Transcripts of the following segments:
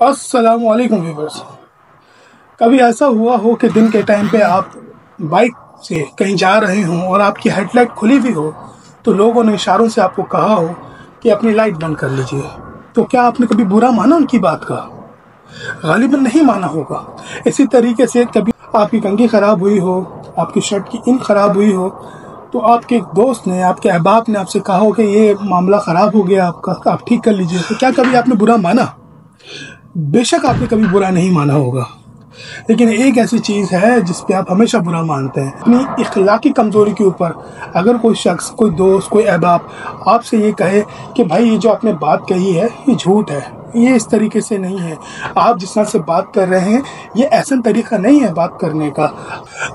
अस्सलाम वालेकुम व्यूवर्स। कभी ऐसा हुआ हो कि दिन के टाइम पे आप बाइक से कहीं जा रहे हों और आपकी हेडलाइट खुली हुई हो, तो लोगों ने इशारों से आपको कहा हो कि अपनी लाइट बंद कर लीजिए, तो क्या आपने कभी बुरा माना उनकी बात का? गालिबन नहीं माना होगा। इसी तरीके से कभी आपकी कंघी ख़राब हुई हो, आपकी शर्ट की इन ख़राब हुई हो, तो आपके एक दोस्त ने, आपके अहबाब ने आपसे कहा हो कि ये मामला ख़राब हो गया आपका, आप ठीक कर लीजिए, तो क्या कभी आपने बुरा माना? बेशक आपने कभी बुरा नहीं माना होगा, लेकिन एक ऐसी चीज़ है जिस पे आप हमेशा बुरा मानते हैं। अपनी इखलाकी कमज़ोरी के ऊपर अगर कोई शख्स, कोई दोस्त, कोई अहबाब आपसे ये कहे कि भाई ये जो आपने बात कही है ये झूठ है, ये इस तरीके से नहीं है, आप जिस तरह से बात कर रहे हैं ये ऐसा तरीका नहीं है बात करने का,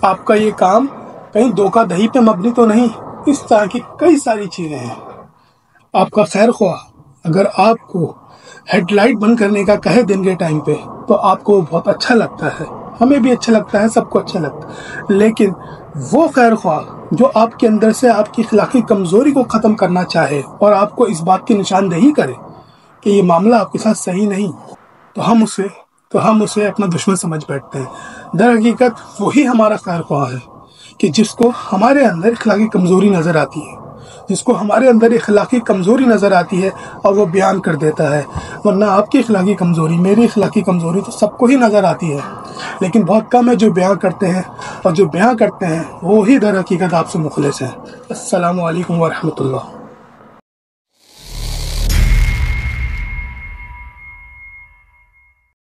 आपका ये काम कहीं धोखा दही पे मबनी तो नहीं, इस तरह की कई सारी चीज़ें हैं। आपका खैर ख्वाह अगर आपको हेडलाइट बंद करने का कहे दिन के टाइम पे, तो आपको बहुत अच्छा लगता है, हमें भी अच्छा लगता है, सबको अच्छा लगता है। लेकिन वो खैर ख्वाह जो आपके अंदर से आपकी अखलाकी कमज़ोरी को ख़त्म करना चाहे और आपको इस बात की निशानदेही करे कि ये मामला आपके साथ सही नहीं, तो हम उसे अपना दुश्मन समझ बैठते हैं। दर हकीकत वही हमारा खैर ख्वाह है कि जिसको हमारे अंदर अखलाकी कमज़ोरी नज़र आती है, जिसको हमारे अंदर इखलाकी कमज़ोरी नज़र आती है और वो बयान कर देता है। वरना आपकी इखलाकी कमज़ोरी, मेरी इखलाकी कमज़ोरी तो सबको ही नज़र आती है, लेकिन बहुत कम है जो बयान करते हैं, और जो बयान करते हैं वो ही दर हकीकत आपसे मुखलिस हैं। अस्सलामु अलैकुम व रहमतुल्लाह।